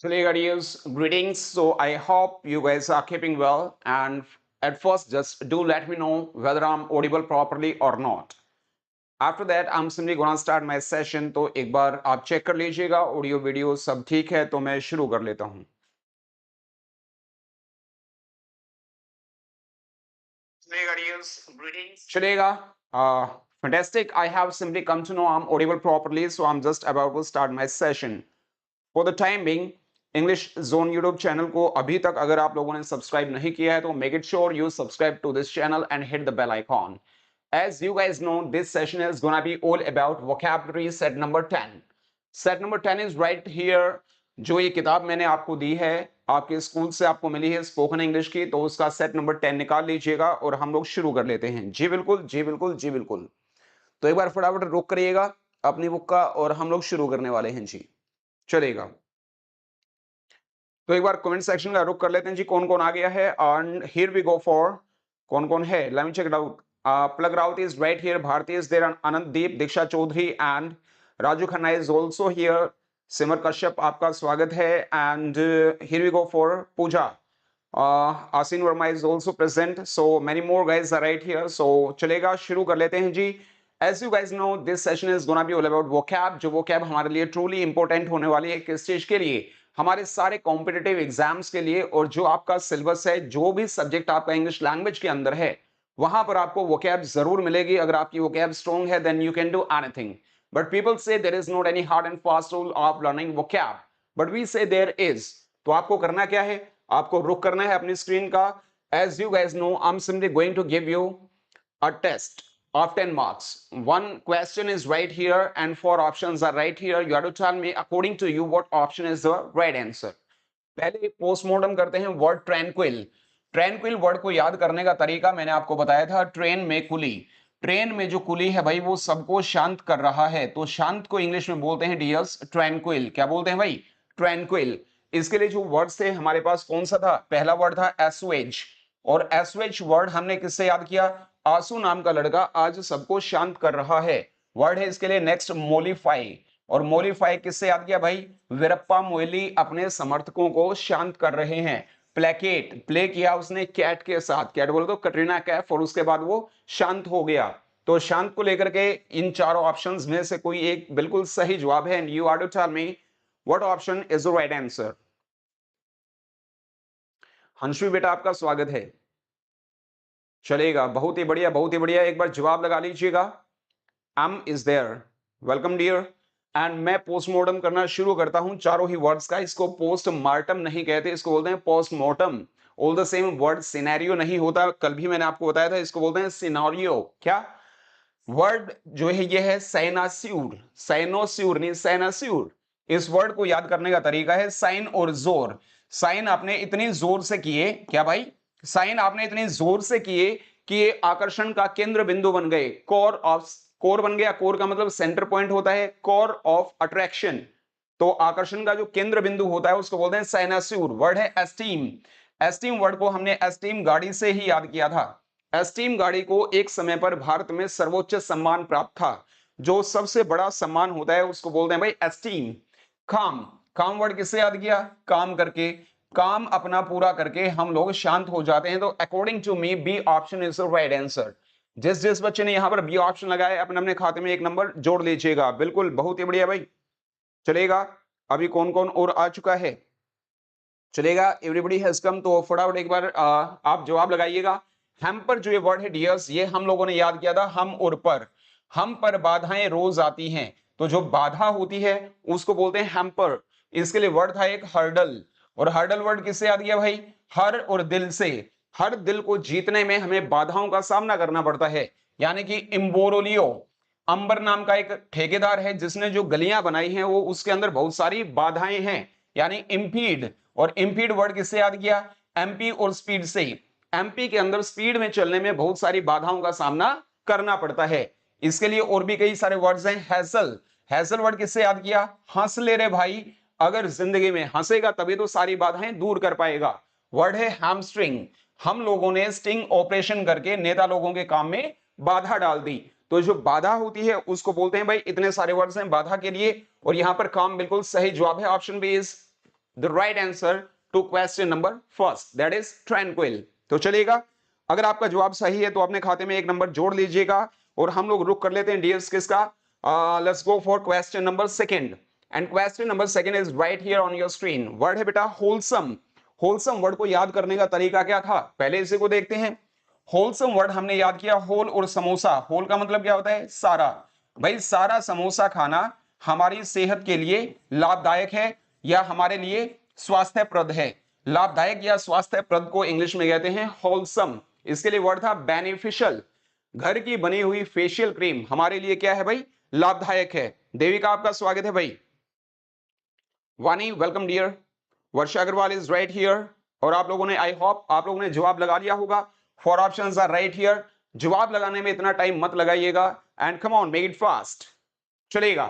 Chile guys, greetings. So I hope you guys are keeping well. And at first, just do let me know whether I'm audible properly or not. After that, I'm simply gonna start my session. तो एक बार आप check कर लीजिएगा audio video सब ठीक है तो मैं शुरू कर लेता हूँ. Chile guys, greetings. चलेगा. Fantastic. I have simply come to know I'm audible properly, so I'm just about to start my session. For the time being English zone YouTube channel को अभी तक अगर आप लोगों ने सब्सक्राइब नहीं किया है तो make it sure you subscribe to this channel and hit the bell icon. As you guys know, this session is gonna be all about vocabulary set number 10. Set number 10 is right here. जो ये किताब मैंने आपको दी है, आपके school से आपको मिली है स्पोकन इंग्लिश की, तो उसका सेट नंबर 10 निकाल लीजिएगा और हम लोग शुरू कर लेते हैं. जी बिल्कुल, जी बिल्कुल, जी बिल्कुल. तो एक बार फटाफट रुक करिएगा अपनी बुक का और हम लोग शुरू करने वाले हैं जी. चलेगा. तो एक बार कमेंट सेक्शन का रुक कर लेते हैं जी कौन कौन आ गया है. And here we go for कौन कौन है. Let me check it out. Plug Raut is right here, Bharti is there, Anantdeep, Diksha Chaudhary and Raju Khanna is also here. Simar Kashyap आपका स्वागत है. And here we go for Pooja. Asin Verma is also present. So many more guys are right here. So चलेगा, शुरू कर लेते हैं जी. As you guys know, this session is gonna be all about vocab. जो vocab हमारे लिए truly important होने वाली है किस चीज के लिए, हमारे सारे कॉम्पिटिटिव एग्जाम्स के लिए. और जो आपका सिलेबस है, जो भी सब्जेक्ट आपका इंग्लिश लैंग्वेज के अंदर है, वहां पर आपको वोकैब जरूर मिलेगी. अगर आपकी वोकैब स्ट्रॉन्ग है then you can do anything. But people say there is not any hard and fast rule of learning vocab, but we say there is. तो आपको करना क्या है, आपको रुक करना है अपनी स्क्रीन का. As you guys know, I am simply going to give you a test of 10 marks. One question is right here and 4 options are right here. You have to tell me according to you what option is the right answer. पहले postmortem करते हैं word tranquil. Tranquil word को याद करने का तरीका मैंने आपको बताया था. ट्रेन में कुली, ट्रेन में जो कुली है भाई वो सबको शांत कर रहा है, तो शांत को इंग्लिश में बोलते हैं डियर्स ट्रैंक्विल. क्या बोलते हैं भाई? ट्रैंक्विल. इसके लिए जो वर्ड्स थे हमारे पास कौन सा था? पहला वर्ड था एसवेज. और एसवेज वर्ड हमने किससे याद किया? आंसू नाम का लड़का आज सबको शांत कर रहा है, वर्ड है इसके लिए. नेक्स्ट मोलिफाई. और मोलिफाई किससे याद किया भाई? वीरप्पा मोइली अपने समर्थकों को शांत कर रहे हैं. प्लेकेट, प्ले किया उसने कैट के साथ, कैट बोले तो कटरीना कैफ, और उसके बाद वो शांत हो गया. तो शांत को लेकर के इन चारों ऑप्शंस में से कोई एक बिल्कुल सही जवाब है. And you are to tell me what option is the right answer. Hansvi बेटा आपका स्वागत है. चलेगा, बहुत ही बढ़िया, बहुत ही बढ़िया. एक बार जवाब लगा लीजिएगा. M is there. Welcome dear. And मैं पोस्टमार्टम करना शुरू करता हूं चारों ही वर्ड्स का. इसको पोस्टमार्टम नहीं कहते, इसको बोलते हैं postmortem. All the same word scenario नहीं होता, कल भी मैंने आपको बताया था, इसको बोलते हैं सिनारियो. क्या वर्ड जो है ये है साइनास्यूर. साइनोस्यूर नहीं, साइनास्यूर. इस वर्ड को याद करने का तरीका है साइन और जोर. साइन आपने इतनी जोर से किए, क्या भाई? साइन आपने इतनी जोर से किए कि ये आकर्षण का केंद्र बिंदु बन गए. कोर बन गया. कोर का मतलब सेंटर पॉइंट होता है, कोर ऑफ अट्रैक्शन. तो आकर्षण का जो केंद्र बिंदु होता है उसको बोलते हैं साइनास्यूर. वर्ड है एस्टीम. एस्टीम वर्ड को हमने एस्टीम गाड़ी से ही याद किया था. एस्टीम गाड़ी को एक समय पर भारत में सर्वोच्च सम्मान प्राप्त था. जो सबसे बड़ा सम्मान होता है उसको बोलते हैं भाई एस्टीम. काम, काम वर्ड किससे याद किया? काम करके, काम अपना पूरा करके हम लोग शांत हो जाते हैं. तो according to me B option is the right answer. जिस जिस बच्चे ने यहां पर बी ऑप्शन लगाया अपने अपने खाते में एक नंबर जोड़ लीजिएगा. बिल्कुल, बहुत ही बढ़िया भाई. चलेगा, अभी कौन कौन और आ चुका है? चलेगा, एवरीबॉडी हैज कम. तो फटाफट एक बार आप जवाब लगाइएगा. हैम्पर जो ये वर्ड है डियर्स, ये हम लोगों ने याद किया था हम और पर. हम पर बाधाएं रोज आती हैं, तो जो बाधा होती है उसको बोलते हैं हैम्पर. इसके लिए वर्ड था एक हर्डल. और हर्डल वर्ड किससे याद किया भाई? हर और दिल से. हर दिल को जीतने में हमें बाधाओं का सामना करना पड़ता है. यानी कि इम्बोरोलियो, अंबर नाम का एक ठेकेदार है जिसने जो गलियां बनाई हैं वो उसके अंदर बहुत सारी बाधाएं हैं, यानी इंपीड. और इंपीड वर्ड किससे याद किया? एमपी और स्पीड से. एमपी के अंदर स्पीड में चलने में बहुत सारी बाधाओं का सामना करना पड़ता है. इसके लिए और भी कई सारे वर्ड्स हैं. हैसल, हैसल वर्ड किससे याद किया? हंस ले रे भाई, अगर जिंदगी में हंसेगा तभी तो सारी बाधाएं दूर कर पाएगा. वर्ड है हैमस्ट्रिंग. हम लोगों ने स्टिंग ऑपरेशन करके नेता लोगों के काम में बाधा डाल दी. तो जो बाधा होती है उसको बोलते हैं भाई. इतने सारे वर्ड्स हैं बाधा के लिए, और यहां पर काम बिल्कुल सही जवाब है. Option B is the right answer to question number first, that is tranquil. तो चलेगा, अगर आपका जवाब सही है तो अपने खाते में एक नंबर जोड़ लीजिएगा और हम लोग रुक कर लेते हैं डियर्स किसका, let's go for question number second. And question number second is right here on your screen. Word है बेटा होलसम। होलसम वर्ड को याद करने का तरीका क्या था, पहले इसी को देखते हैं। होलसम वर्ड हमने याद किया, होल और समोसा। होल का मतलब क्या होता है, सारा। भाई सारा समोसा खाना हमारी सेहत के लिए लाभदायक है या हमारे लिए स्वास्थ्यप्रद है। लाभदायक या स्वास्थ्यप्रद को इंग्लिश में कहते हैं होलसम। इसके लिए वर्ड था बेनिफिशियल। घर की बनी हुई फेशियल क्रीम हमारे लिए क्या है भाई, लाभदायक है। देविका आपका स्वागत है भाई। Vani welcome dear. Varsha Agarwal is right here. और आप लोगों ने, आई होप आप लोगों ने जवाब लगा लिया होगा। Four options are right here. जवाब लगाने में इतना टाइम मत लगाइएगा and come on make it fast. चलेगा,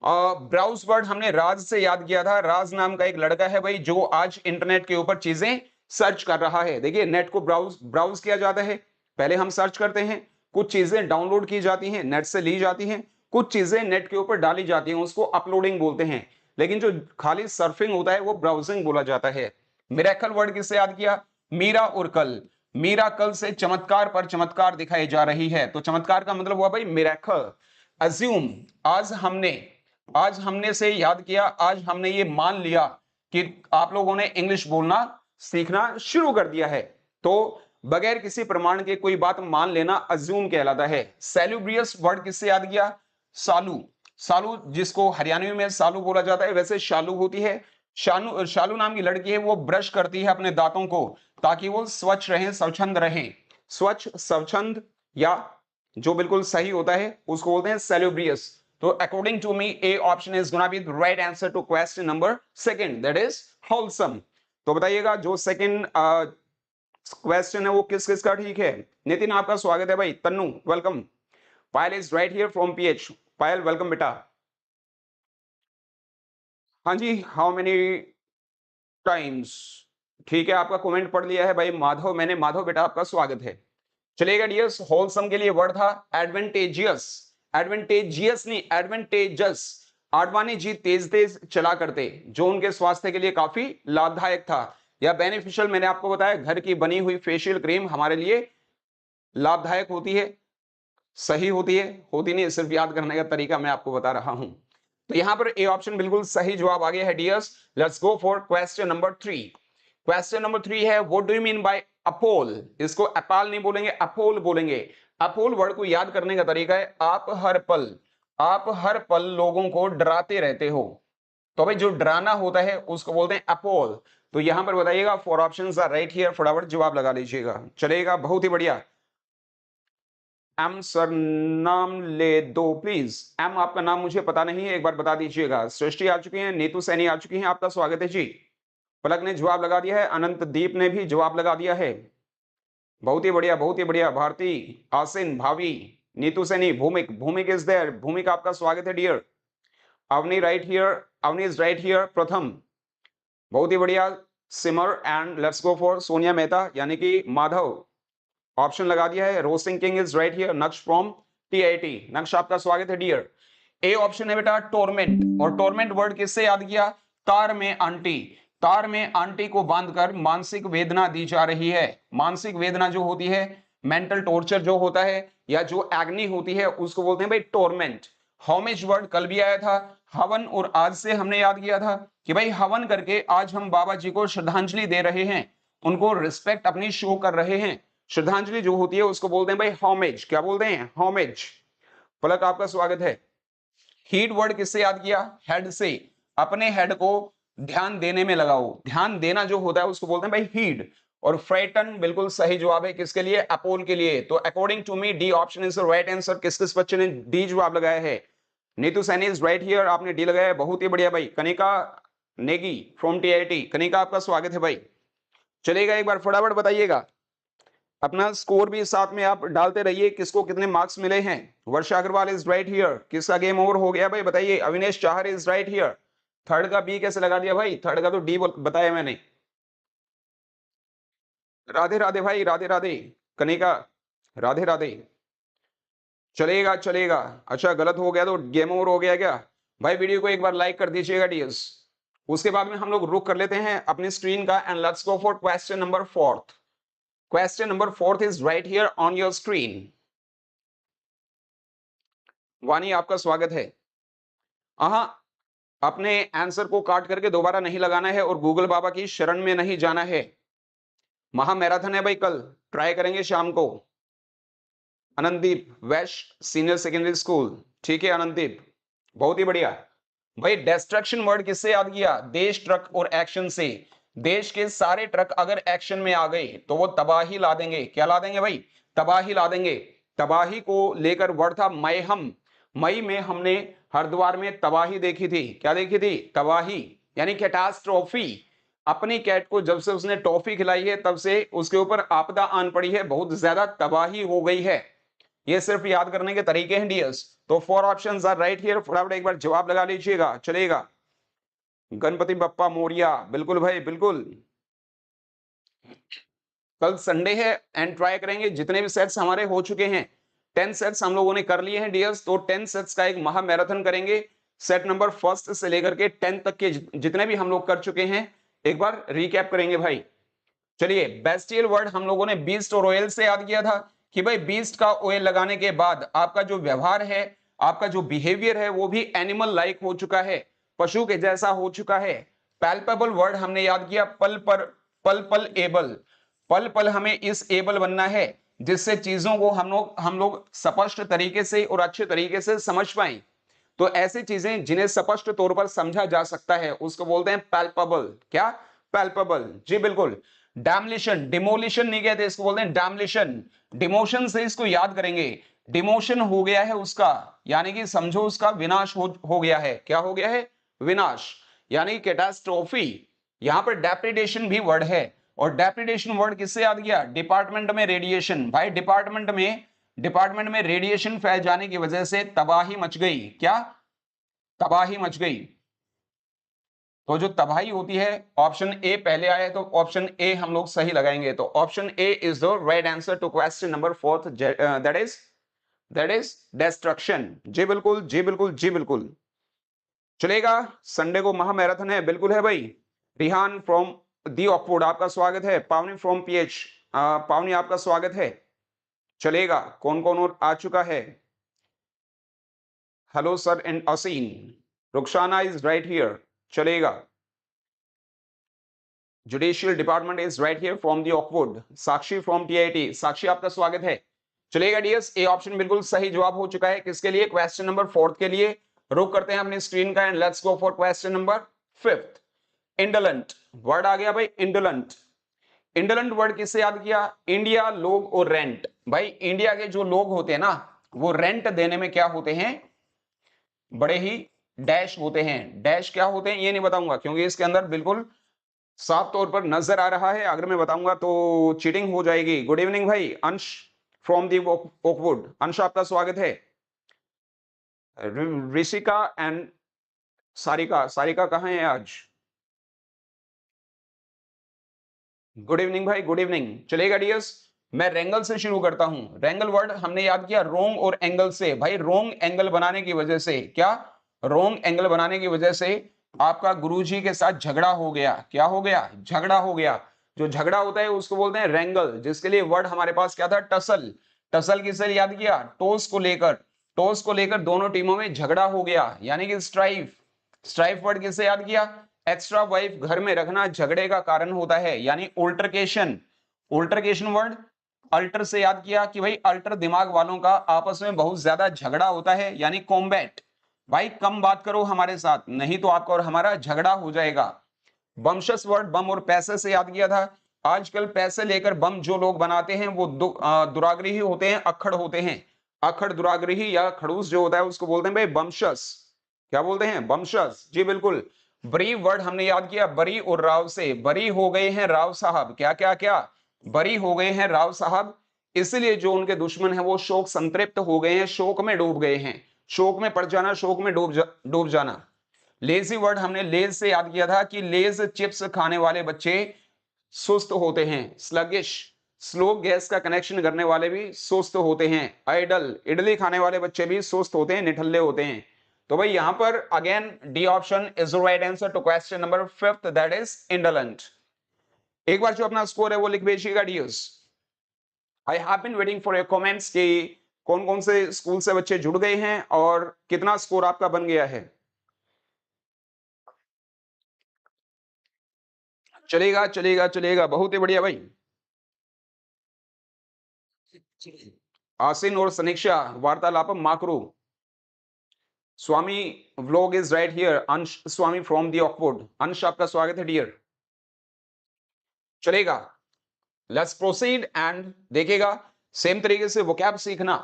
ब्राउज वर्ड हमने राज से याद किया था। राज नाम का एक लड़का है भाई जो आज इंटरनेट के ऊपर चीजें सर्च कर रहा है। देखिए नेट को ब्राउज किया जाता है, पहले हम सर्च करते हैं, कुछ चीजें डाउनलोड की जाती हैं, नेट से ली जाती हैं, कुछ चीजें नेट के ऊपर डाली जाती हैं, उसको अपलोडिंग बोलते हैं। लेकिन जो खाली सर्फिंग होता है वो ब्राउजिंग बोला जाता है। मिरेकल वर्ड किससे याद किया, मीरा और कल। मीरा कल से चमत्कार पर चमत्कार दिखाई जा रही है, तो चमत्कार का मतलब हुआ भाई मिरेकल। अज्यूम, आज हमने से याद किया, आज हमने ये मान लिया कि आप लोगों ने इंग्लिश बोलना सीखना शुरू कर दिया है। तो बगैर किसी प्रमाण के कोई बात मान लेना अज्यूम कहलाता है। सैल्यूब्रियस वर्ड किससे याद किया, सालू। सालू जिसको हरियाणवी में सालू बोला जाता है, वैसे शालू होती है। शालू नाम की लड़की है, वो ब्रश करती है अपने दांतों को ताकि वो स्वच्छ रहें, स्वच्छंद रहें। स्वच्छ, स्वच्छंद या जो बिल्कुल सही होता है उसको बोलते हैं सैल्यूब्रियस। तो according to me A option is gonna be the right answer to question number second, that is wholesome. तो बताइएगा जो सेकंड क्वेश्चन है वो किस किस का ठीक है। नितिन आपका स्वागत है भाई। Tannu welcome. Payal is right here from PH. Payal welcome बेटा। हाँ जी, हाउ मेनी टाइम्स, ठीक है, आपका कमेंट पढ़ लिया है भाई माधव, मैंने माधव बेटा आपका स्वागत है। चलेगा डियर्स, होलसम के लिए वर्ड था एडवेंटेजियस। एडवेंटेजियस नहीं, एडवेंटेजस। आडवाणी जी तेज तेज चला करते, जो उनके स्वास्थ्य के लिए काफी लाभदायक था। या बेनिफिशियल, मैंने आपको बताया घर की बनी हुई फेशियल क्रीम हमारे लिए लाभदायक होती है, सही होती है, होती नहीं, सिर्फ याद करने का तरीका मैं आपको बता रहा हूं। तो यहां पर ए ऑप्शन बिल्कुल सही जवाब आ गया है dears. Let's go for question number 3। Question number 3 है what do you mean by appal. इसको अपाल नहीं बोलेंगे, अपोल बोलेंगे। अपोल वर्ड को याद करने का तरीका है आप हर पल लोगों को डराते रहते हो। तो भाई जो डराना होता है उसको बोलते हैं अपोल। तो यहां पर बताइएगा, four options are right here, फटाफट जवाब लगा लीजिएगा। चलेगा, बहुत ही बढ़िया। एम सर नाम ले दो प्लीज। एम आपका नाम मुझे पता नहीं है, एक बार बता दीजिएगा। सृष्टि आ चुकी है, नीतू सैनी आ चुकी है, आपका स्वागत है जी। पलक ने जवाब लगा दिया है, अनंत दीप ने भी जवाब लगा दिया है। बहुत ही बढ़िया, बहुत ही बढ़िया। भारती, आसिन, भावी, नीतू सैनी, भूमिक, भूमिक इज देयर। भूमिक आपका स्वागत है dear. Avni right here, Avni is right here. Pratham, बहुत ही बढ़िया। Simar and let's go for Sonia Mehta यानी कि माधव, ऑप्शन लगा दिया है। Rising king is right here. Naksh from TIT, Naksh आपका स्वागत है डियर। ए ऑप्शन है बेटा टोरमेंट। और टोरमेंट वर्ड किससे याद किया, तार में आंटी। तार में आंटी को बांधकर मानसिक वेदना दी जा रही है। मानसिक वेदना जो होती है, मेंटल टॉर्चर जो होता है या जो एग्नी होती है, उसको बोलते हैं भाई टोरमेंट। होमेज वर्ड कल भी आया था, हवन, और आज से हमने याद किया था कि भाई हवन करके आज हम बाबा जी को श्रद्धांजलि दे रहे हैं, उनको रिस्पेक्ट अपनी शो कर रहे हैं। श्रद्धांजलि जो होती है उसको बोलते हैं भाई होमेज। क्या बोलते हैं, होमेज। पलक आपका स्वागत है। हीड वर्ड किससे याद किया, हेड से। अपने हेड को ध्यान देने में लगाओ। ध्यान देना जो होता है उसको बोलते हैं भाई हीड। और फ्राइटन बिल्कुल सही जवाब है, किसके लिए, अपोल के लिए। तो according to me D option is the right answer. किस किस बच्चे ने डी जवाब लगाया है। Neetu Saini is right here, आपने डी लगाया है, बहुत ही बढ़िया भाई। कनिका नेगी फ्रॉम टीआईटी, कनिका आपका स्वागत है भाई। चलेगा, एक बार फटाफट बताइएगा, अपना स्कोर भी साथ में आप डालते रहिए, किसको कितने मार्क्स मिले हैं। वर्षा अग्रवाल इज राइट हियर, किसका गेम ओवर हो गया भाई बताइए। Avinesh Chahar is right here. Third का बी कैसे लगा दिया भाई, थर्ड का तो डी बताया मैंने। राधे राधे भाई, राधे राधे। कनिका, राधे राधे। चलेगा चलेगा। अच्छा, गलत हो गया तो गेम ओवर हो गया क्या भाई। वीडियो को एक बार लाइक कर दीजिएगा डियर्स, उसके बाद में हम लोग रुक कर लेते हैं अपनी स्क्रीन का and let's go for question number 4। Question number 4 is right here on your screen. वानी आपका स्वागत है। हाँ, अपने आंसर को काट करके दोबारा नहीं लगाना है और गूगल बाबा की शरण में नहीं जाना है। महा मैराथन है भाई, कल ट्राई करेंगे शाम को। अनंतदीप वेस्ट सीनियर सेकेंडरी स्कूल, ठीक है अनंतदीप, बहुत ही बढ़िया। भाई डिस्ट्रक्शन वर्ड किससे याद किया? देश, ट्रक और एक्शन से। देश के सारे ट्रक अगर एक्शन में आ गए तो वो तबाही ला देंगे। क्या ला देंगे भाई? तबाही ला देंगे। तबाही को लेकर वर्ड था मैहम। मई में हमने हरिद्वार में तबाही देखी थी। क्या देखी थी? तबाही, यानी कैटास्ट्रोफी। अपनी कैट को जब से उसने टॉफी खिलाई है तब से उसके ऊपर आपदा आन पड़ी है, बहुत ज्यादा तबाही हो गई है। ये सिर्फ याद करने के तरीके हैं डियर्स। तो 4 ऑप्शंस आर राइट हियर, फटाफट एक बार जवाब लगा लीजिएगा, चलेगा। गणपति बप्पा मोरिया, बिल्कुल भाई बिल्कुल। कल संडे है एंड ट्राई करेंगे जितने भी सेट्स हमारे हो चुके हैं, 10 सेट्स हम लोगों ने कर लिए हैं डियर्स, तो 10 सेट्स का एक महा मैराथन करेंगे। सेट नंबर 1 से लेकर के 10 तक के जितने भी हम लोग कर चुके हैं एक बार रिकैप करेंगे भाई। चलिए, बेस्टियल वर्ड हम लोगों ने बीस्ट और ऑयल से याद किया था कि भाई बीस्ट का ऑयल लगाने के बाद आपका जो व्यवहार है, आपका जो बिहेवियर है वो भी एनिमल लाइक हो चुका है, पशु के जैसा हो चुका है। पैल्पेबल वर्ड हमने याद किया पल पर, पल पल एबल। पल पल हमें इस एबल बनना है जिससे चीजों को हम लोग स्पष्ट तरीके से और अच्छे तरीके से समझ पाए। तो ऐसी चीजें जिन्हें स्पष्ट तौर पर समझा जा सकता है उसको बोलते हैं पैल्पेबल। क्या? पैल्पेबल, जी बिल्कुल। डैमलिशन, डिमोलिशन नहीं कहते, इसको बोलते हैं डैमलिशन। डिमोशन से इसको याद करेंगे। डिमोशन हो गया है उसका, यानी कि समझो उसका विनाश हो गया है। क्या हो गया है? विनाश, यानी कैटास्ट्रोफी। यहां पर डेप्रिडेशन भी वर्ड है, और डेप्रिडेशन वर्ड किससे याद किया? डिपार्टमेंट में रेडिएशन। भाई डिपार्टमेंट में रेडिएशन फैल जाने की वजह से तबाही मच गई। क्या? तबाही मच गई। तो जो तबाही होती है, ऑप्शन ए पहले आया है तो ऑप्शन ए हम लोग सही लगाएंगे। तो option A is the right answer to question number 4, that is distraction. जी बिल्कुल, जी बिल्कुल, जी बिल्कुल। चलेगा, संडे को महा मैराथन है, बिल्कुल है भाई। रिहान फ्रॉम दी ऑकवुड आपका स्वागत है। पावनी फ्रॉम पीएच, पावनी आपका स्वागत है। चलेगा, कौन कौन और आ चुका है? Hello sir and Asin, Rukhsana is right here, चलेगा। Judicial department is right here from the Oakwood. Sakshi from TIT, Sakshi आपका स्वागत है। चलेगा डियर्स, ए ऑप्शन बिल्कुल सही जवाब हो चुका है। किसके लिए? क्वेश्चन नंबर 4 के लिए। रुक करते हैं अपनी स्क्रीन का and let's go for question number 5। Indolent word आ गया भाई, इंडोलेंट। इंडोलेंट वर्ड किससे याद किया? इंडिया, लोग और रेंट। भाई इंडिया के जो लोग होते हैं ना, वो रेंट देने में क्या होते हैं? बड़े ही डैश होते हैं। डैश क्या होते हैं ये नहीं बताऊंगा क्योंकि इसके अंदर बिल्कुल साफ तौर पर नजर आ रहा है, अगर मैं बताऊंगा तो चीटिंग हो जाएगी। गुड इवनिंग भाई, अंश फ्रॉम दी ओकवुड, अंश आपका स्वागत है। ऋषिका एंड सारिका, सारिका कहाँ है आज? गुड इवनिंग भाई, गुड इवनिंग। चलेगा डियर्स, मैं रेंगल से शुरू करता हूं। रेंगल वर्ड हमने याद किया रोंग और एंगल से। भाई रोंग एंगल बनाने की वजह से, क्या? रोंग एंगल बनाने की वजह से आपका गुरुजी के साथ झगड़ा हो गया। क्या हो गया? झगड़ा हो गया। जो झगड़ा होता है उसको बोलते हैं रेंगल, जिसके लिए वर्ड हमारे पास क्या था? टसल। टसल किससे याद किया? टोस को लेकर। टोस को लेकर दोनों टीमों में झगड़ा हो गया, यानी कि स्ट्राइफ। स्ट्राइफ वर्ड किससे याद किया? एक्स्ट्रा वाइफ घर में रखना झगड़े का कारण होता है, यानी उल्टरकेशन। उल्टरकेशन वर्ड अल्टर से याद किया कि भाई अल्टर दिमाग वालों का आपस में बहुत ज्यादा झगड़ा होता है, यानी कॉम्बैट। भाई कम बात करो हमारे साथ, नहीं तो आपका और हमारा झगड़ा हो जाएगा। बमशस वर्ड बम और पैसे से याद किया था। आजकल पैसे लेकर बम जो लोग बनाते हैं वो दुराग्रही होते हैं, अक्खड़ होते हैं। अक्खड़, दुराग्रही या खड़ूस जो होता है उसको बोलते हैं भाई बमशस। क्या बोलते हैं? बमशस, जी बिल्कुल। बरी वर्ड हमने याद किया बरी और राव से। बरी हो गए हैं राव साहब। क्या क्या क्या? बरी हो गए हैं राव साहब, इसलिए जो उनके दुश्मन हैं वो शोक संतृप्त हो गए हैं, शोक में डूब गए हैं। शोक में पड़ जाना, शोक में डूब जाना। लेजी वर्ड हमने लेज से याद किया था कि लेज चिप्स खाने वाले बच्चे सुस्त होते हैं, स्लगिश। स्लो गैस का कनेक्शन करने वाले भी सुस्त होते हैं। आइडल, इडली खाने वाले बच्चे भी सुस्त होते हैं, निठल्ले होते हैं। तो भाई यहां पर again D option is the right answer to question number 5th, that is indolent. एक बार जो अपना स्कोर है वो लिख भेजिएगा dears. I have been waiting for your comments कि कौन कौन से स्कूल से बच्चे जुड़ गए हैं और कितना स्कोर आपका बन गया है। चलेगा चलेगा चलेगा, बहुत ही बढ़िया भाई। आसिन और सनीक्षा वार्तालाप माकरू। स्वामी व्लॉग इज राइट हियर, अंश स्वामी फ्रॉम दी ऑकवुड। अंश आपका स्वागत है डियर। चलेगा, लेट्स प्रोसीड एंड देखिएगा सेम तरीके से वोकैब सीखना।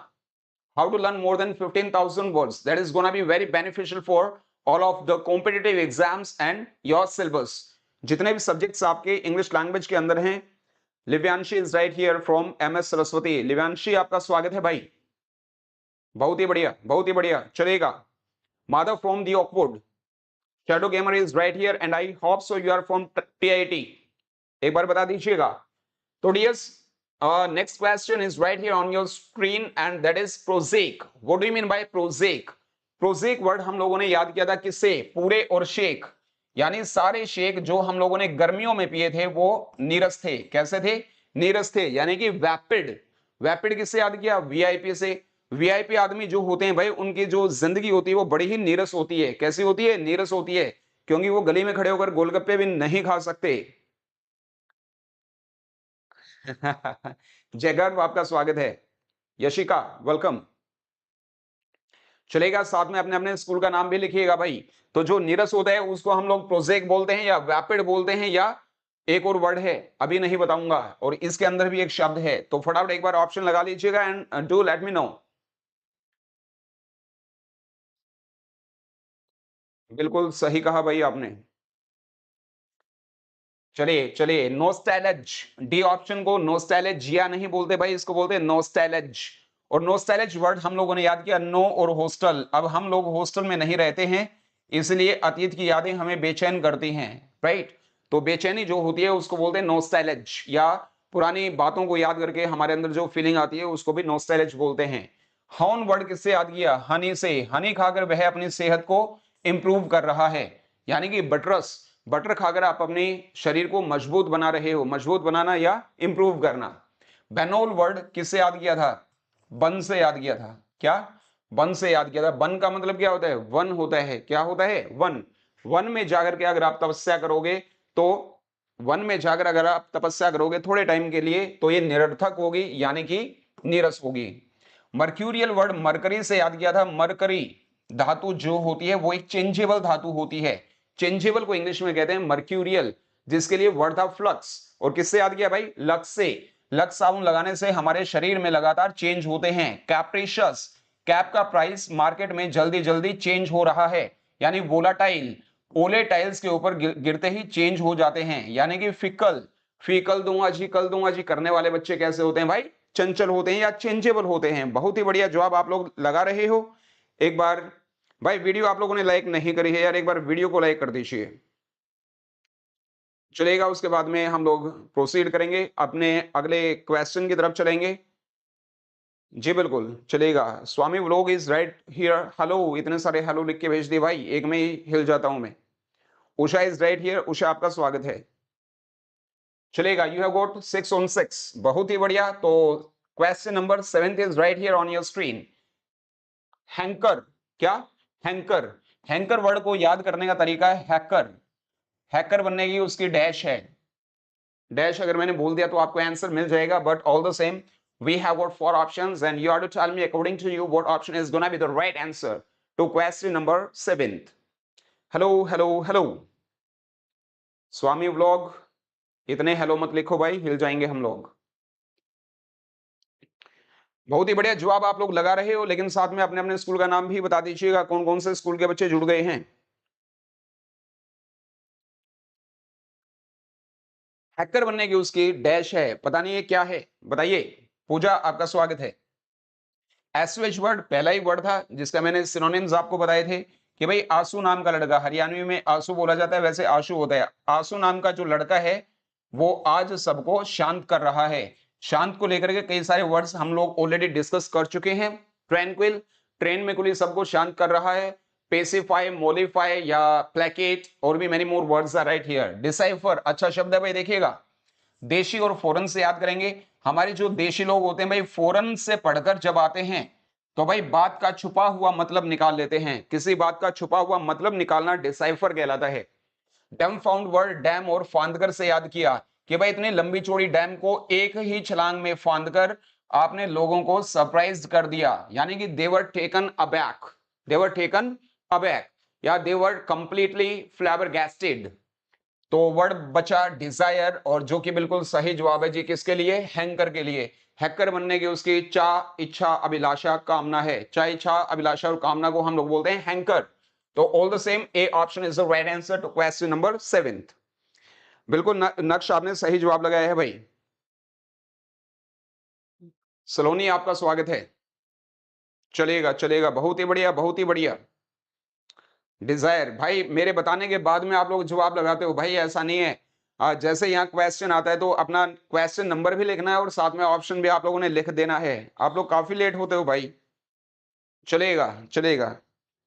How to learn more than 15,000 words, that is gonna be very beneficial for all of the competitive exams and your syllabus. जितने भी सब्जेक्ट्स आपके इंग्लिश लैंग्वेज के अंदर हैं। Livyanshi is right here from MS Saraswati. Livyanshi आपका स्वागत है भाई, बहुत ही बढ़िया बहुत ही बढ़िया। चलेगा, Madhav from the Oakwood. Shadow gamer is right here and I hope so you are from TIT। एक बार बता दीजिएगा। तो dears, next question is right here on your screen and that is project. What do you mean by project? Project word हम लोगों ने याद किया था किससे? पूरे और शेक, यानी सारे शेक जो हम लोगों ने गर्मियों में पिए थे वो नीरस थे। कैसे थे? नीरस थे, यानी कि वैपिड। वैपिड किससे याद किया? VIP से। VIP आदमी जो होते हैं भाई, उनकी जो जिंदगी होती है वो बड़ी ही नीरस होती है। कैसी होती है? नीरस होती है, क्योंकि वो गली में खड़े होकर गोलगप्पे भी नहीं खा सकते। जयगर्व आपका स्वागत है। यशिका वेलकम। चलेगा, साथ में अपने अपने स्कूल का नाम भी लिखिएगा भाई। तो जो नीरस होता है उसको हम लोग प्रोजेक बोलते हैं या वैपिड बोलते हैं, या एक और वर्ड है अभी नहीं बताऊंगा, और इसके अंदर भी एक शब्द है। तो फटाफट एक बार ऑप्शन लगा लीजिएगा and do let me know. बिल्कुल सही कहा भाई आपने। चलिए चलिए, नोस्टैल्ज। डी ऑप्शन को नोस्टैल्जिया नहीं बोलते भाई, इसको बोलते हैं नोस्टैल्ज। और नोस्टैल्ज वर्ड हम लोगों ने याद किया नो और हॉस्टल। अब हम लोग हॉस्टल में नहीं रहते हैं, इसलिए अतीत की यादें हमें बेचैन करती हैं, राइट? तो बेचैनी जो होती है उसको बोलते हैं नोस्टैल्ज, या पुरानी बातों को याद करके हमारे अंदर जो फीलिंग आती है उसको भी नोस्टैल्ज बोलते हैं। हॉर्न वर्ड किससे याद किया? हनी से। हनी खाकर वह अपनी सेहत को इंप्रूव कर रहा है, यानी कि बटरस। बटर खाकर आप अपने शरीर को मजबूत बना रहे हो। मजबूत बनाना या इंप्रूव करना। बेनोल वर्ड किससे याद किया था? बन से याद किया था। क्या? बन से याद किया था। बन का मतलब क्या होता है? वन होता है। क्या होता है? वन। वन में जाकर के अगर आप तपस्या करोगे, तो वन में जाकर अगर आप तपस्या करोगे थोड़े टाइम के लिए, तो ये निरर्थक होगी, यानी कि नीरस होगी। मर्क्यूरियल वर्ड मरकरी से याद किया था। मरकरी धातु जो होती है वो एक चेंजेबल धातु होती है। चेंजेबल को इंग्लिश में कहते हैं मर्क्यूरियल, जिसके लिए वर्ड था फ्लक्स। और किससे याद किया भाई? लक्स से। लक्स साबुन लगाने से हमारे शरीर में लगातार चेंज होते हैं। कैप्रिशियस, कैप का प्राइस मार्केट में जल्दी जल्दी चेंज हो रहा है, यानी वोलाटाइल। ओले टाइल्स के ऊपर गिरते ही चेंज हो जाते हैं, यानी कि फिकल। फी कल दूंगा जी, कल दूंगा जी करने वाले बच्चे कैसे होते हैं भाई? चंचल होते हैं या चेंजेबल होते हैं। बहुत ही बढ़िया जवाब आप लोग लगा रहे हो। एक बार भाई, वीडियो आप लोगों ने लाइक नहीं करी है यार, एक बार वीडियो को लाइक कर दीजिए। चलेगा, उसके बाद में हम लोग प्रोसीड करेंगे, अपने अगले क्वेश्चन की तरफ चलेंगे। जी बिल्कुल चलेगा। Swami vlog is right here. Hello, इतने सारे हेलो लिख के भेज दिए भाई, एक में ही हिल जाता हूं मैं। Usha is right here. Usha आपका स्वागत है। चलेगा, यू हैव गॉट 6 on 6, बहुत ही बढ़िया। तो question number 7 is right here on your screen. Hanker. क्या? हैंकर। हैंकर वर्ड को याद करने का तरीका है हैकर। हैकर बनने की उसकी डैश है। डैश अगर मैंने बोल दिया तो आपको आंसर मिल जाएगा, but all the same we have got 4 options and you have to tell me according to you what option is gonna be the right answer to question number 7th. Hello hello hello Swami vlog, इतने hello मत लिखो भाई, हिल जाएंगे हम लोग। बहुत ही बढ़िया जवाब आप लोग लगा रहे हो, लेकिन साथ में अपने अपने स्कूल का नाम भी बता दीजिएगा, कौन कौन से स्कूल के बच्चे जुड़ गए हैं। हैकर बनने की उसकी डैश है, पता नहीं ये क्या है, बताइए। पूजा आपका स्वागत है। एसवेज वर्ड पहला ही वर्ड था जिसका मैंने सिनोनिम्स आपको बताए थे कि भाई आंसू नाम का लड़का, हरियाणवी में आंसू बोला जाता है, वैसे आंसू होता है। आंसू नाम का जो लड़का है वो आज सबको शांत कर रहा है। शांत को लेकर के कई सारे वर्ड्स हम लोग ऑलरेडी डिस्कस कर चुके हैं। ट्रैंक्विल, ट्रेन में कुली सबको शांत कर रहा है। पेसिफाई, मोलिफाई या प्लेकेट और भी many more words are right here. Decipher अच्छा शब्द है भाई, देखिएगा देशी और फॉरेन से याद करेंगे। हमारे जो देशी लोग होते हैं भाई, फॉरेन से पढ़कर जब आते हैं तो भाई बात का छुपा हुआ मतलब निकाल लेते हैं। किसी बात का छुपा हुआ मतलब निकालना डिसाइफर कहलाता है। डम फाउंड वर्ड डैम और फांदकर से याद किया कि भाई इतनी लंबी चौड़ी डैम को एक ही छलांग में फांदकर आपने लोगों को सरप्राइज कर दिया, यानी कि दे were taken aback, they were taken aback या दे वर कंप्लीटली फ्लैबरगैस्टेड। तो वर्ड बचा डिजायर, और जो कि बिल्कुल सही जवाब है जी, किसके लिए? हैंकर के लिए। हैकर बनने की उसकी चाह, इच्छा, अभिलाषा, कामना है। चाह, इच्छा, अभिलाषा और कामना को हम लोग बोलते हैं हैंकर। तो all the same A option is the right answer to question number 7। बिल्कुल नक्श आपने सही जवाब लगाया है भाई। सलोनी आपका स्वागत है। चलेगा चलेगा, बहुत ही बढ़िया बहुत ही बढ़िया। डिजायर भाई, मेरे बताने के बाद में आप लोग जवाब लगाते हो भाई, ऐसा नहीं है। जैसे यहाँ क्वेश्चन आता है तो अपना क्वेश्चन नंबर भी लिखना है और साथ में ऑप्शन भी आप लोगों ने लिख देना है। आप लोग काफी लेट होते हो भाई। चलेगा चलेगा।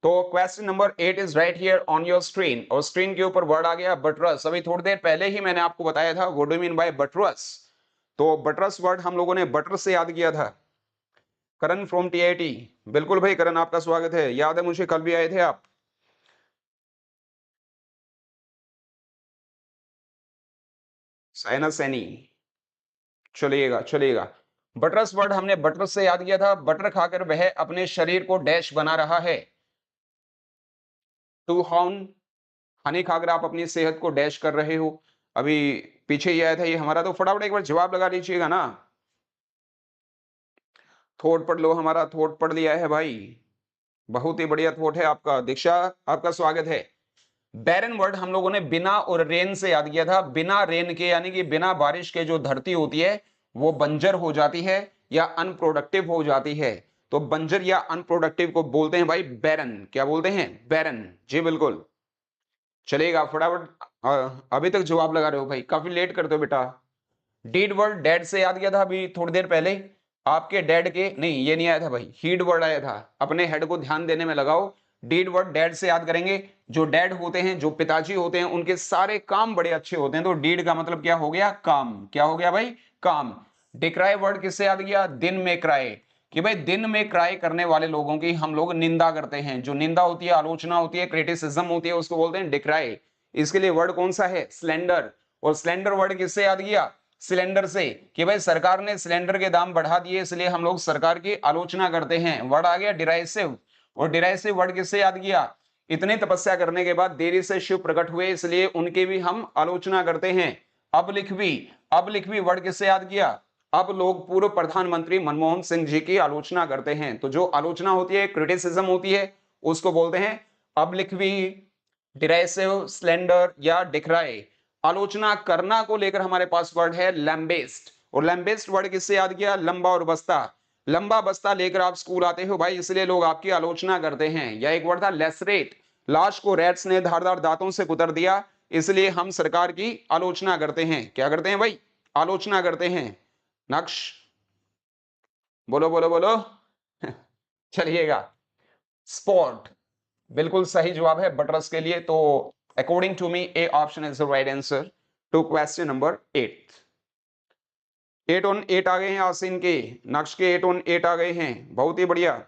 तो question number 8 is right here on your screen, और स्क्रीन के ऊपर वर्ड आ गया बटरस। अभी थोड़ी देर पहले ही मैंने आपको बताया था what do mean by buttress. तो बटरस वर्ड हम लोगों ने बटर से याद किया था। करण फ्रॉम टीआईटी, बिल्कुल भाई करण आपका स्वागत है, याद है मुझे, कल भी आए थे आप। साइना सैनी, चलिएगा चलिएगा। बटरस वर्ड हमने बटर से याद किया था। बटर खाकर वह अपने शरीर को डैश बना रहा है। टू हाउन, हनी खाकर आप अपनी सेहत को डैश कर रहे हो। अभी पीछे ही आया था ये हमारा, तो फटाफट एक बार जवाब लगा लीजिएगा ना। थोट पढ़ लो, हमारा थोट पढ़ लिया है भाई। बहुत ही बढ़िया थोट है आपका। दीक्षा आपका स्वागत है। बैरन वर्ड हम लोगों ने बिना और रेन से याद किया था। बिना रेन के यानी कि बिना बारिश के जो धरती होती है वो बंजर हो जाती है या अनप्रोडक्टिव हो जाती है। तो बंजर या अनप्रोडक्टिव को बोलते हैं भाई बैरन। क्या बोलते हैं? बैरन। जी बिल्कुल। चलेगा फटाफट। अभी तक जवाब लगा रहे हो भाई, काफी लेट करते हो बेटा। डीड वर्ड डैड से याद किया था अभी थोड़ी देर पहले। आपके डैड के नहीं, ये नहीं आया था भाई, हीड वर्ड आया था। अपने हेड को ध्यान देने में लगाओ। डीड वर्ड डैड से याद करेंगे। जो डैड होते हैं, जो पिताजी होते हैं, उनके सारे काम बड़े अच्छे होते हैं। तो डीड का मतलब क्या हो गया? काम। क्या हो गया भाई? काम। डिक्राई वर्ड किससे याद किया? दिन में क्राई, कि भाई दिन में क्राई करने वाले लोगों की हम लोग निंदा करते हैं। जो निंदा होती है, आलोचना होती है, क्रिटिसिज्म होती है, उसको बोलते हैं डिक्राई। इसके लिए वर्ड कौन सा है? स्लेंडर। और स्लेंडर वर्ड किससे याद किया? सिलेंडर से, कि भाई सरकार ने सिलेंडर के दाम बढ़ा दिए इसलिए हम लोग सरकार की आलोचना करते हैं। वर्ड आ गया डिराइसिव। और डिराइसिव वर्ड किससे याद किया? इतनी तपस्या करने के बाद देरी से शिव प्रकट हुए इसलिए उनकी भी हम आलोचना करते हैं। अब लिख भी, अब लिख भी वर्ड किससे याद किया? अब लोग पूर्व प्रधानमंत्री मनमोहन सिंह जी की आलोचना करते हैं। तो जो आलोचना होती है, क्रिटिसिज्म होती है, उसको बोलते हैं अब लिख भी, डिराइसिव, स्लेंडर या डिक्राई। आलोचना करना को लेकर हमारे पास वर्ड है लैम्बेस्ट। और लैम्बेस्ट वर्ड किससे याद किया? लंबा और बस्ता। लंबा बस्ता लेकर आप स्कूल आते हो भाई, इसलिए लोग आपकी आलोचना करते हैं। या एक वर्ड था लेसरेट। लाश को रैट्स ने धारदार दांतों से कुतर दिया, इसलिए हम सरकार की आलोचना करते हैं। क्या करते हैं भाई? आलोचना करते हैं। नक्श, बोलो बोलो बोलो। चलिएगा। स्पॉट, बिल्कुल सही जवाब है बटरस के लिए। तो according to me A option is the right answer to question number 8। 8 on 8 आ गए हैं आसिन के, नक्श के 8 ऑन 8 आ गए हैं, बहुत ही बढ़िया।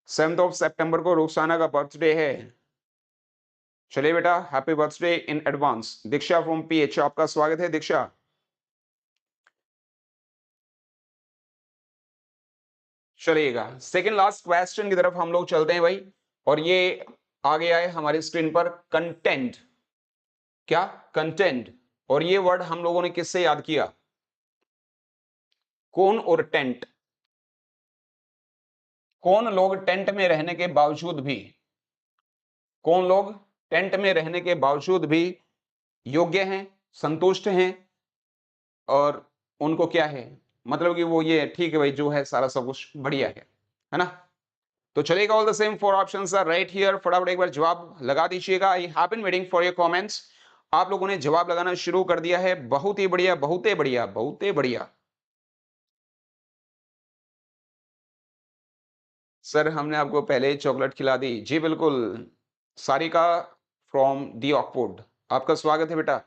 7 ऑफ सितंबर को रुखसाना का बर्थडे है। चलिए बेटा, happy birthday in advance. Diksha from pH, आपका स्वागत है दीक्षा। चलिएगा, सेकंड लास्ट क्वेश्चन की तरफ हम लोग चलते हैं भाई। और ये आ गया है हमारी स्क्रीन पर, कंटेंट। क्या? कंटेंट। और ये वर्ड हम लोगों ने किससे याद किया? कौन और टेंट। कौन लोग टेंट में रहने के बावजूद भी, कौन लोग टेंट में रहने के बावजूद भी योग्य हैं, संतुष्ट हैं, और उनको क्या है, मतलब कि वो ये ठीक है भाई, जो है सारा सब कुछ बढ़िया है ना। तो चलेगा, all the same four options are right here. फटाफट एक बार जवाब लगा दीजिएगा। I have been waiting for your comments. आप लोगों ने जवाब लगाना शुरू कर दिया है, बहुत ही बढ़िया बहुत ही बढ़िया बहुत ही बढ़िया। सर हमने आपको पहले ही चॉकलेट खिला दी। जी बिल्कुल, सारिका फ्रॉम दी ऑकवुड, आपका स्वागत है बेटा।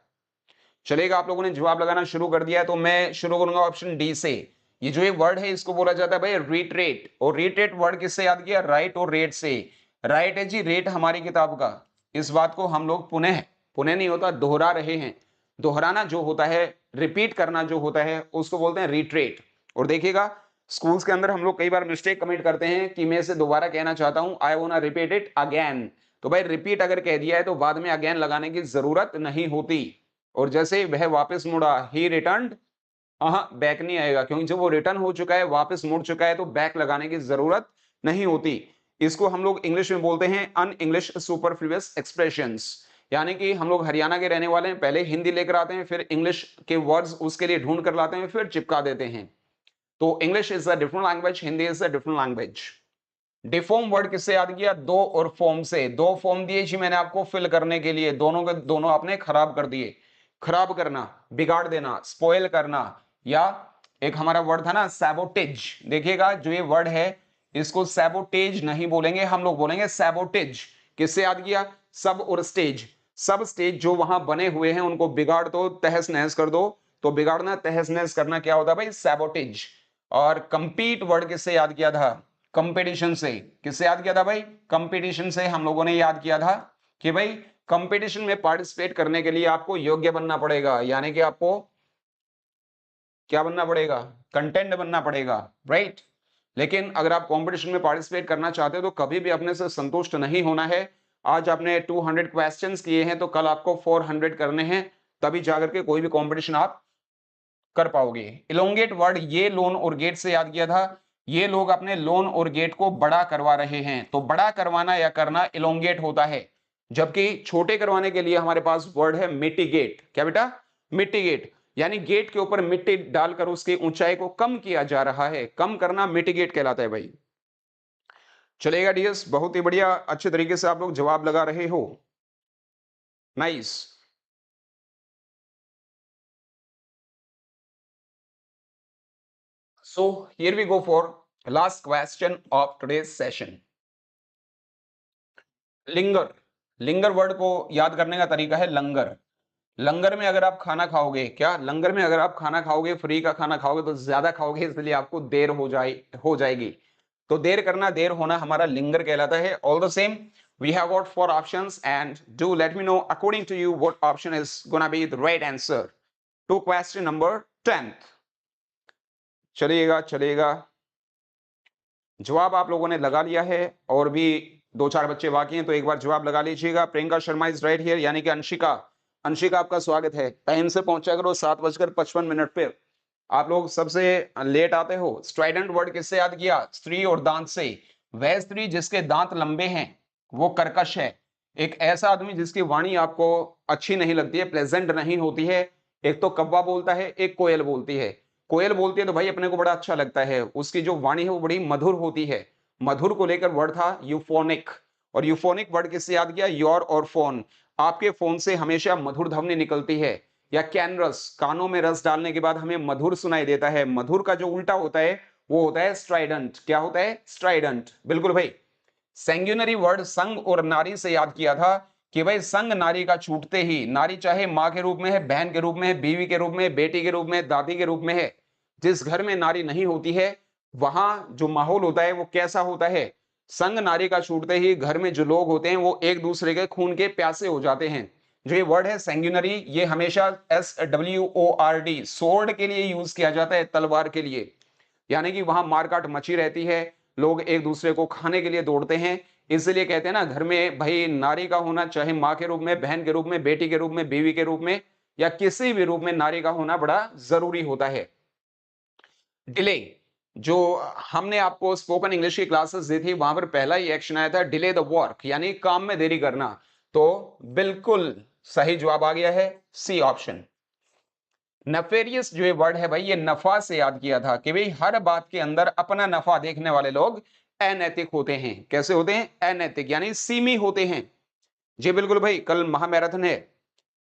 चलेगा, आप लोगों ने जवाब लगाना शुरू कर दिया है तो मैं शुरू करूंगा ऑप्शन डी से। ये जो एक वर्ड है इसको बोला जाता है भाई रिट्रेट, और रिट्रेट वर्ड किससे याद किया? राइट और रेट से। राइट है जी, रेट हमारी किताब का। इस बात को हम लोग पुनः, पुनः नहीं होता, दोहरा रहे हैं। दोहराना जो होता है, रिपीट करना जो होता है, उसको बोलते हैं रिट्रेट। और देखिएगा स्कूल्स के अंदर हम लोग कई बार मिस्टेक कमिट करते हैं कि मैं इसे दोबारा कहना चाहता हूं, I want to repeat it again. तो भाई रिपीट अगर कह दिया है तो बाद में अगेन लगाने की जरूरत नहीं होती। और जैसे वह वापस मुड़ा, ही रिटर्न्ड, बैक नहीं आएगा, क्योंकि जब वो रिटर्न हो चुका है, वापस मुड़ चुका है, तो बैक लगाने की जरूरत नहीं होती। इसको हम लोग इंग्लिश में बोलते हैं अन इंग्लिश सुपरफ्लुअस एक्सप्रेशंस। यानी कि हम लोग हरियाणा के रहने वाले हैं, पहले हिंदी लेकर आते हैं, फिर इंग्लिश के वर्ड्स उसके लिए ढूंढ कर लाते हैं, फिर चिपका देते हैं। तो English is a different language, Hindi is a different language. Deform word किससे याद किया? दो और फॉर्म से। दो फॉर्म दिए जी मैंने आपको फिल करने के लिए, दोनों के दोनों आपने खराब कर दिए। खराब करना, बिगाड़ देना, स्पॉइल करना, या एक हमारा वर्ड था ना सैबोटेज। देखिएगा जो ये वर्ड है इसको सैबोटेज नहीं बोलेंगे, हम लोग बोलेंगे सैबोटेज। किससे याद किया? सब और स्टेज। सब स्टेज जो वहां बने हुए हैं उनको बिगाड़ दो, तहस नहस कर दो। तो बिगाड़ना, तहस नहस करना क्या होता है भाई? सैबोटेज। और कंपीट वर्ड किससे याद किया था? कंपटीशन से। किससे याद किया था भाई? कंपटीशन से हम लोगों ने याद किया था कि भाई कंपटीशन में पार्टिसिपेट करने के लिए आपको योग्य बनना पड़ेगा, यानी कि आपको क्या बनना पड़ेगा? कंटेंट बनना पड़ेगा, राइट। लेकिन अगर आप कंपटीशन में पार्टिसिपेट करना चाहते हो तो कभी भी अपने से संतुष्ट नहीं होना है। आज आपने 200 क्वेश्चंस किए हैं तो कल आपको 400 करने हैं, तभी जाकर के कोई भी कंपटीशन आप कर पाओगे। इलोंगेट वर्ड ये लोन और गेट से याद किया था। ये लोग अपने लोन और गेट को बड़ा करवा रहे हैं, तो बड़ा करवाना या करना इलोंगेट होता है। जबकि छोटे करवाने के लिए हमारे पास वर्ड है मिटिगेट। क्या बेटा? मिटिगेट, यानी गेट के ऊपर मिट्टी डालकर उसकी ऊंचाई को कम किया जा रहा है। कम करना मिटिगेट कहलाता है भाई। चलेगा डियर्स, बहुत ही बढ़िया, अच्छे तरीके से आप लोग जवाब लगा रहे हो। Nice. So here we go for last question of today's session. Linger. Linger word को याद करने का तरीका है लंगर। लंगर में अगर आप खाना खाओगे, क्या लंगर में अगर आप खाना खाओगे, फ्री का खाना खाओगे तो ज्यादा खाओगे, इसलिए आपको देर हो जाएगी। तो देर करना, देर होना हमारा लिंगर कहलाता है। All the same we have got 4 options and do let me know according to you what option is gonna be the right answer to question number 10th. चलिएगा चलिएगा, जवाब आप लोगों ने लगा लिया है और भी 2-4 बच्चे बाकी हैं तो एक बार जवाब लगा लीजिएगा। Priyanka Sharma is right here, यानी कि अंशिका। अंशिका आपका स्वागत है, टाइम से पहुंचा करो 7:55 पे। आप लोग सबसे लेट आते हो। स्ट्राइडेंट वर्ड किससे याद किया? स्त्री और दांत से। वह स्त्री जिसके दांत लंबे हैं वो कर्कश है। एक ऐसा आदमी जिसकी वाणी आपको अच्छी नहीं लगती है, प्लेजेंट नहीं होती है। एक तो कौवा बोलता है, एक कोयल बोलती है। कोयल बोलती है तो भाई अपने को बड़ा अच्छा लगता है, उसकी जो वाणी है वो बड़ी मधुर होती है। मधुर को लेकर वर्ड था यूफोनिक। और यूफोनिक वर्ड किससे याद किया? योर और फोन। आपके फोन से हमेशा मधुर ध्वनि निकलती है। या कैनरस, कानों में रस डालने के बाद हमें मधुर सुनाई देता है। मधुर का जो उल्टा होता है वो होता है स्ट्राइडेंट। क्या होता है? स्ट्राइडेंट, बिल्कुल भाई। सेंग्युनरी वर्ड संग और नारी से याद किया था कि भाई संग नारी का छूटते ही, नारी चाहे मां के रूप में है, बहन के रूप में है, बीवी के रूप में है, बेटी के रूप में है, दादी के रूप में है, जिस घर में नारी नहीं होती है वहां जो माहौल होता है वो कैसा होता है? संग नारी का छूटते ही घर में जो लोग होते हैं वो एक दूसरे के खून के प्यासे हो जाते हैं। जो ये वर्ड है सेंग्युनरी, ये हमेशा SWORD, सोर्ड के लिए यूज किया जाता है, तलवार के लिए। यानी कि वहां मारकाट मची रहती है, लोग एक दूसरे को खाने के लिए दौड़ते हैं। इसलिए कहते हैं ना, घर में भाई नारी का होना, चाहे मां के रूप में, बहन के रूप में, बेटी के रूप में, बीवी के रूप में, या किसी भी रूप में नारी का होना बड़ा जरूरी होता है। डिले, जो हमने आपको स्पोकन इंग्लिश की क्लासेस दी थी वहां पर पहला ही एक्शन आया था डिले द वर्क, यानी काम में देरी करना। तो बिल्कुल सही जवाब आ गया है, सी ऑप्शन। नफेरियस जो ये वर्ड है भाई, ये नफा से याद किया था कि भाई हर बात के अंदर अपना नफा देखने वाले लोग अनैतिक होते हैं। कैसे होते हैं? अनैतिक, यानी सीमी होते हैं। जी बिल्कुल भाई, कल महामैराथन है।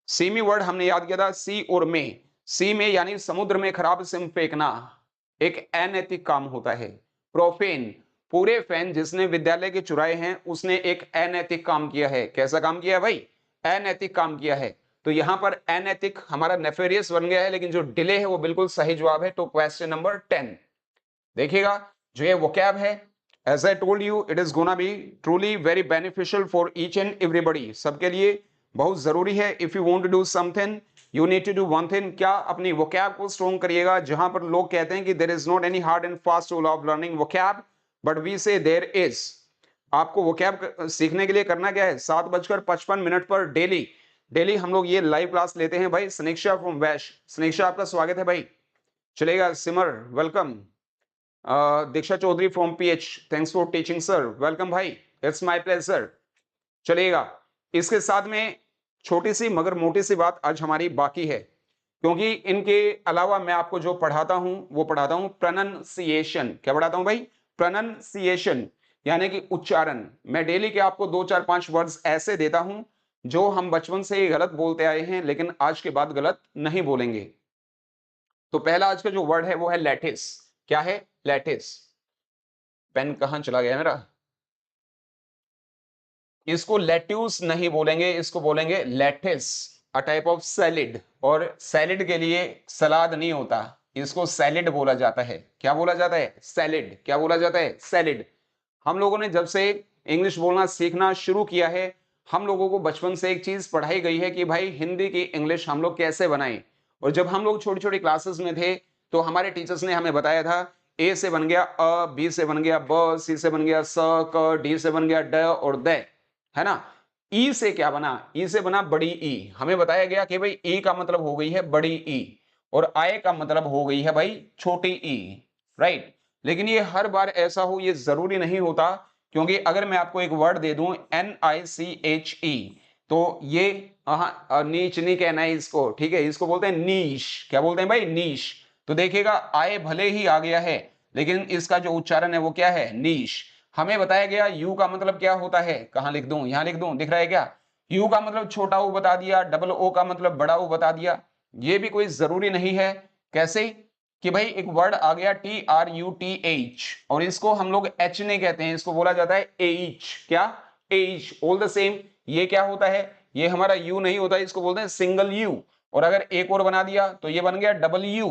सीमी वर्ड हमने याद किया था, सी और में। सी में यानी समुद्र में खराब सिम फेंकना एक अनैतिक काम होता है। प्रोफेन, पूरे फैन जिसने विद्यालय के चुराए हैं उसने एक अनैतिक काम किया है। कैसा काम किया है भाई? अनैतिक काम किया है। तो यहां पर अनैतिक हमारा नेफेरियस बन गया है, लेकिन जो डिले है वो बिल्कुल सही जवाब है। तो क्वेश्चन नंबर 10 देखिएगा, जो ये वोकैब है, as I told you it is gonna be truly very beneficial for each and everybody, सबके लिए बहुत जरूरी है। If you want to do something you need to do one thing, क्या अपनी वोकैब को स्ट्रॉन्ग करिएगा। जहां पर लोग कहते हैं कि there is not any hard and fast rule of learning vocab, but we say there is. आपको वोकैब सीखने के लिए करना क्या है? 7:55 पर डेली डेली हम लोग ये लाइव क्लास लेते हैं भाई। सनीक्षा फ्रॉम वैश, सनीक्षा आपका स्वागत है भाई। चलेगा, Simar welcome. Diksha Chaudhary from PH, thanks for teaching sir, welcome भाई, इट्स माय प्लेजर। चलिएगा, इसके साथ में छोटी सी मगर मोटी सी बात आज हमारी बाकी है, क्योंकि इनके अलावा मैं आपको जो पढ़ाता हूं वो पढ़ाता हूं प्रोनंसिएशन। क्या पढ़ाता हूं भाई? प्रोनंसिएशन, यानी कि उच्चारण। मैं डेली के आपको 2 4 5 वर्ड्स ऐसे देता हूं जो हम बचपन से ही गलत बोलते आए हैं, लेकिन आज के बाद गलत नहीं बोलेंगे। तो पहला आज का जो वर्ड है वो है लैटिस। क्या है? लैटिस। पेन कहां चला गया मेरा? इसको लेट्यूस नहीं बोलेंगे, इसको बोलेंगे lettuce, a type of salad. और सैलिड के लिए सलाद नहीं होता, इसको सैलिड बोला जाता है। क्या बोला जाता है? सैलिड। क्या बोला जाता है? सैलिड। हम लोगों ने जब से इंग्लिश बोलना सीखना शुरू किया है, हम लोगों को बचपन से एक चीज पढ़ाई गई है कि भाई हिंदी की इंग्लिश हम लोग कैसे बनाएं। और जब हम लोग छोटी छोटी क्लासेस में थे तो हमारे टीचर्स ने हमें बताया था, ए से बन गया अ, बी से बन गया ब, सी से बन गया स, क, डी से बन गया ड और द, है ना। ई से क्या बना? ई से बना बड़ी ई। हमें बताया गया कि भाई ई का मतलब हो गई है बड़ी ई, और आय का मतलब हो गई है भाई छोटी ई, राइट। लेकिन ये हर बार ऐसा हो ये जरूरी नहीं होता, क्योंकि अगर मैं आपको एक वर्ड दे दूं NICHE, तो ये नीच नहीं कहना है इसको, ठीक है, इसको बोलते हैं नीश। क्या बोलते हैं भाई? नीश। तो देखिएगा आय भले ही आ गया है, लेकिन इसका जो उच्चारण है वो क्या है? नीश। हमें बताया गया यू का मतलब क्या होता है, कहां लिख दूं? यहां लिख दूं, दिख रहा है क्या? यू का मतलब छोटा ऊ बता दिया, डबल ओ का मतलब बड़ा ऊ बता दिया। ये भी कोई जरूरी नहीं है। कैसे कि भाई एक वर्ड आ गया TRUTH, और इसको हम लोग एच नहीं कहते हैं, इसको बोला जाता है एच। क्या? एच। ऑल द सेम ये क्या होता है? ये हमारा यू नहीं होता, इसको बोलते हैं सिंगल यू। और अगर एक और बना दिया तो ये बन गया डबल यू,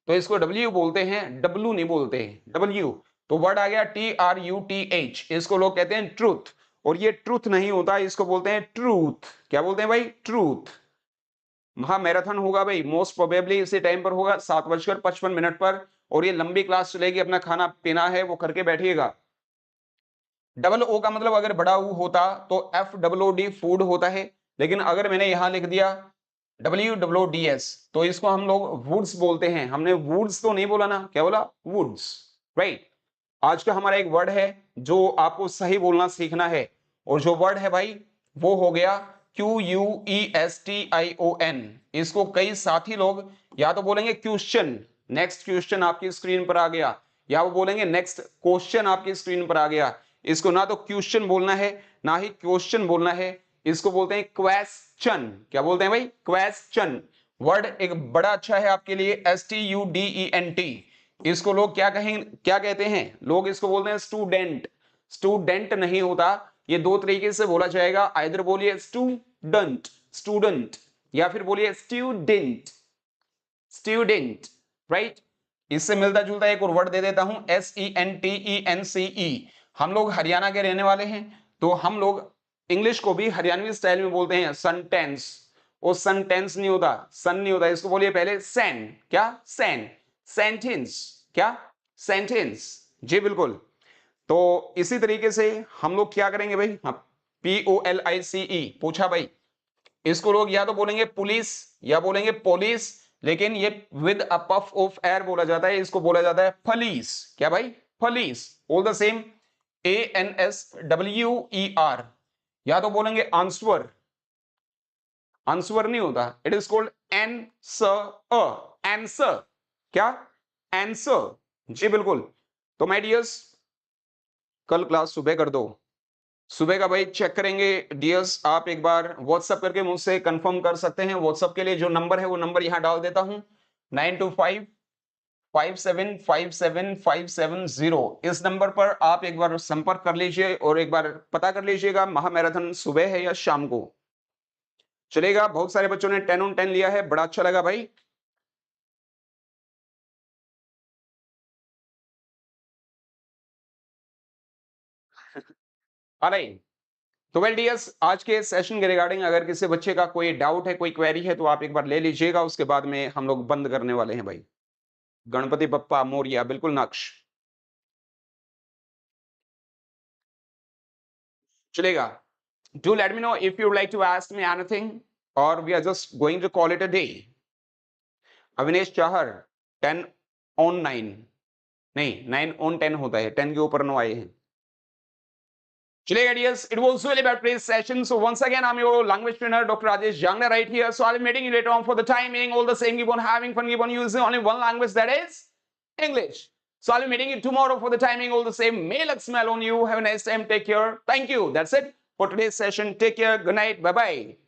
तो इसको डब्ल्यू बोलते हैं, डब्लू नहीं बोलते, डब्ल्यू। तो वर्ड आ गया TRUTH, इसको लोग कहते हैं ट्रूथ। और ये ट्रूथ नहीं होता, इसको बोलते हैं ट्रूथ। क्या बोलते हैं भाई? ट्रूथ। महा मैराथन होगा भाई, मोस्ट प्रोबेबली इसी टाइम पर होगा, 7:55 पर। और ये लंबी क्लास चलेगी, अपना खाना पीना है वो करके बैठिएगा। डबल ओ का मतलब अगर बड़ा ऊ होता तो FOOD फूड होता है, लेकिन अगर मैंने यहां लिख दिया WOODS तो इसको हम लोग वुड्स बोलते हैं। हमने वुड्स तो नहीं बोला ना, क्या बोला? Woods, right. आज का हमारा एक वर्ड है जो आपको सही बोलना सीखना है, और जो वर्ड है भाई वो हो गया QUESTION। इसको कई साथी लोग या तो बोलेंगे क्वेश्चन, नेक्स्ट क्वेश्चन आपकी स्क्रीन पर आ गया, या वो बोलेंगे नेक्स्ट क्वेश्चन आपकी स्क्रीन पर आ गया। इसको ना तो क्वेश्चन बोलना है ना ही क्वेश्चन बोलना है, इसको बोलते हैं क्वेश्चन। क्या बोलते हैं भाई? क्वेश्चन। वर्ड एक बड़ा अच्छा है आपके लिए, STUDENT। इसको लोग क्या कहेंगे, क्या कहते हैं लोग? इसको बोलते हैं स्टूडेंट। स्टूडेंट नहीं होता, ये दो तरीके से बोला जाएगा, आइदर बोलिए स्टूडेंट, स्टूडेंट, या फिर बोलिए स्टूडेंट, स्टूडेंट, राइट। इससे मिलता जुलता एक और वर्ड दे देता हूं, SENTENCE। हम लोग हरियाणा के रहने वाले हैं, तो हम लोग इंग्लिश को भी हरियाणवी स्टाइल में बोलते हैं सेंटेंस। वो सेंटेंस नहीं होता, सन नहीं होता, इसको बोलिए पहले सेन। क्या? सेन। सेंटेंस। क्या? सेंटेंस। जी बिल्कुल। तो इसी तरीके से हम लोग क्या करेंगे भाई? हाँ, POLICE पूछा भाई, इसको लोग या तो बोलेंगे पुलिस या बोलेंगे पुलिस, लेकिन ये with a puff of air बोला जाता है, इसको बोला जाता है फलीस। क्या भाई? फलीस। All the same, ANSWER। या तो बोलेंगे आंसवर, आंसवर नहीं होता, it is called answer, answer. क्या? एंसर। जी बिल्कुल। तो माय डियर्स, कल क्लास सुबह कर दो, सुबह का भाई चेक करेंगे डियर्स। आप एक बार व्हाट्सएप करके मुझसे कंफर्म कर सकते हैं। व्हाट्सएप के लिए जो नंबर है वो नंबर यहां डाल देता हूं, 925 575750 इस नंबर पर आप एक बार संपर्क कर लीजिए और एक बार पता कर लीजिएगा महामैराथन सुबह है या शाम को। चलेगा, बहुत सारे बच्चों ने 10 on 10 लिया है, बड़ा अच्छा लगा भाई। अरे तो वेल डियर्स, आज के सेशन के रिगार्डिंग अगर किसी बच्चे का कोई डाउट है, कोई क्वेरी है, तो आप एक बार ले लीजिएगा, उसके बाद में हम लोग बंद करने वाले हैं भाई। गणपति बप्पा मोरिया, बिल्कुल नक्श चलेगा। Do let me know if you'd like to ask me anything or we are just going to call it a day. Avinesh Chahar 10 on 9 नहीं 9 on 10 होता है, 10 के ऊपर 9 आए हैं। चलिए dears, it was really about today's session. So once again, I'm your language trainer, Dr. Rajesh Jangna, right here. So I'll be meeting you later on for the timing. All the same, keep on having fun, keep on using only one language, that is English. So I'll be meeting you tomorrow for the timing. All the same, may luck smile on you. Have a nice time. Take care. Thank you. That's it for today's session. Take care. Good night. Bye bye.